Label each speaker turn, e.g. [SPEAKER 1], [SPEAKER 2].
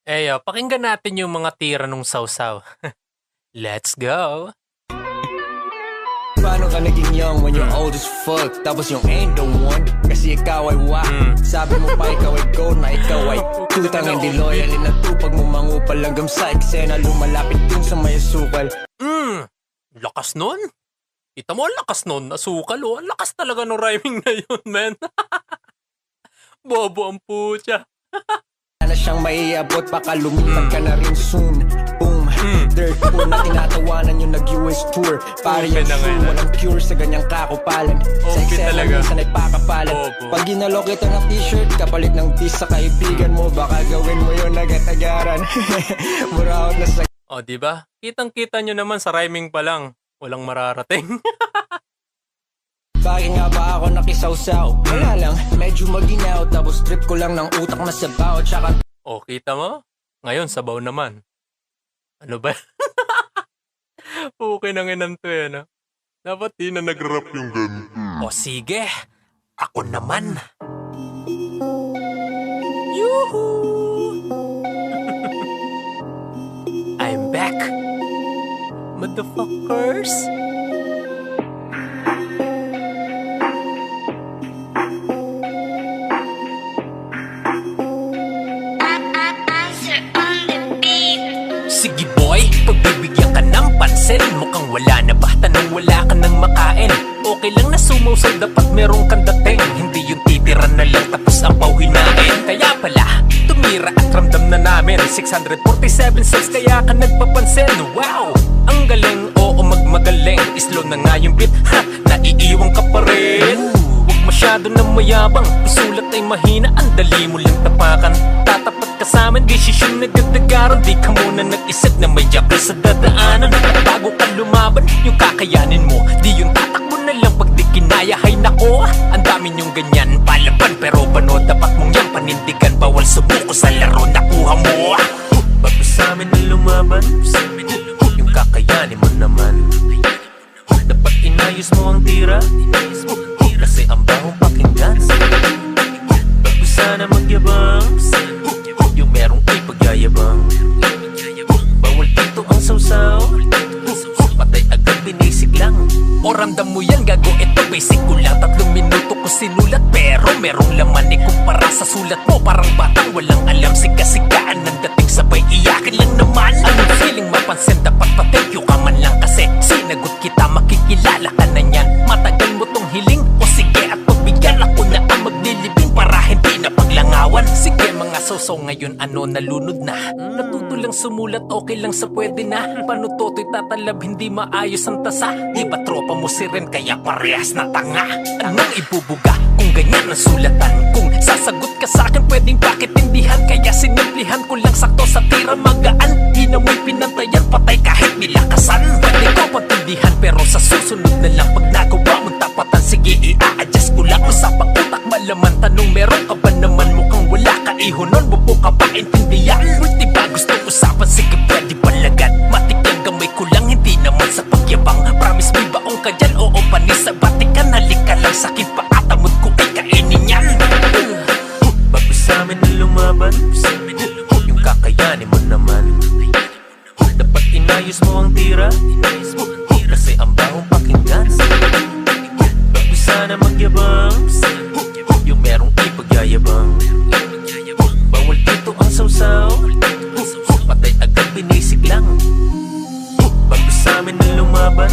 [SPEAKER 1] Pakinggan natin yung mga tira nung Sausaw. Let's go!
[SPEAKER 2] Paano ka naging young when you're old as fuck? Tapos yung ain't the one, kasi ikaw ay wak. Sabi mo pa ikaw ay gold, na ikaw ay tutang. Hindi loyal, inatupag mo mangupal hanggang sa eksena. Lumalapit dun sa may asukal.
[SPEAKER 1] Lakas nun? Kita mo ang lakas nun, asukal oh. Ang lakas talaga ng rhyming na yun, man. Bobo ang putya.
[SPEAKER 2] Na siyang maiabot, baka lumipat ka na rin soon. Boom, third pool na tinatawanan yung nag-US tour. Pare yung shoe, walang cure sa ganyang kakupalan. Sa eksena minsan ay pakapalan. Pag ginalo kita ng t-shirt, kapalit ng dis sa kaibigan mo, baka gawin mo yun agad-agaran. Muraot na sa...
[SPEAKER 1] O, diba? Kitang-kita nyo naman sa rhyming pa lang. Walang mararating.
[SPEAKER 2] Bakit nga ba ako nakisawsaw? Wala lang, medyo maginaw. Tapos trip ko lang ng utak na sabaw. Tsaka...
[SPEAKER 1] O, kita mo? Ngayon, sabaw naman. Ano ba? Okay nang inanto no? Dapat di na nag-rap yung ganito. O, sige. Ako naman. Yuhuu! I'm back. Motherfuckers! Sige boy, pagbibigyan ka ng pansin. Mukhang wala na ba? Tanong wala ka nang makain. Okay lang na sumaw, dapat merong kang dating. Hindi yung titira na lang tapos ang pauhinain. Kaya pala, tumira at ramdam na namin 647 cents kaya ka nagpapansin. Wow, ang galing, oo magmagaling. Slow na nga yung beat, ha, naiiwan ka pa rin. Huwag masyado na mayabang, sulat ay mahina. Ang dali mo lang tapakan. Tatapat ka sa amin, desisyon na gandagaran. Di ka muna nag-isip na may yakal sa dadaanan. At bago ka lumaban, yung kakayanin mo, di yung tatakbo na lang pag di kinaya. Hay nako, ang dami nyong ganyan palaban. Pero bano, dapat mong yan panindigan. Bawal subuko sa laro, nakuha mo. Bago sa amin na lumaban, yung kakayanin mo naman. Dapat inayos mo ang tira, kasi ang bahong pakinggan. Bago sana magyabang, yung merong ipagyayabang. Bawal dito ang sausaw, patay agad binisig lang. O ramdam mo yan gago, ito basic ko lang. 3 minuto ko sinulat pero merong laman. Ikumpara sa sulat mo, parang batang walang alam. Siga-sigaan ng dating sabay iyakin lang naman. Anong feeling mapansin, dapat pa-thank you ka man lang. Kasi sinagot kita, makikilala ka na yan. Matagal mo tong hiling, o sige at pagbigyan. Ako na ang maglilibing para hindi na paglangawan. Sige mga soso, ngayon ano nalunod na. Natuto lang sumulat, okay lang sa pwede na. Paano toto'y tatalab, hindi maayos ang tasa. Iba tropa mo si Ren, kaya parehas na tanga. Anong ibubuga kung ganyan ang sulatan? Kung sasagot ka sa'kin, pwedeng pakitindihan. Kaya sinimplihan ko lang sakto sa tira magaan. Di na mo'y pinantayan, patay kahit nilakasan. Pwede ko patindihan, pero sa susunod na lang. Pag nagawa mong tapatan, sige i-a-adjust ko lang. Usapang utak malaman, tanong meron ka ba naman? Mukhang wala ka, ihonon mo po ka pa intindihan. Multi ba gustong usapan, sige pwede palagan. Matik yung gamay ko lang, hindi naman sa pagyabang. Promise may baong ka dyan, oo panis sa batikan. Halika lang sa'kin, paatamot ko ay kainin yan. Bago sa amin na lumaban, yung kakayanin mo naman. Dapat inayos mo ang tira, kasi ang bahong pakinggan. Bago sana magyabang, yung merong ipagyayabang. Bawal dito ang sausaw, patay agad binisig lang. Bago sa amin na lumaban,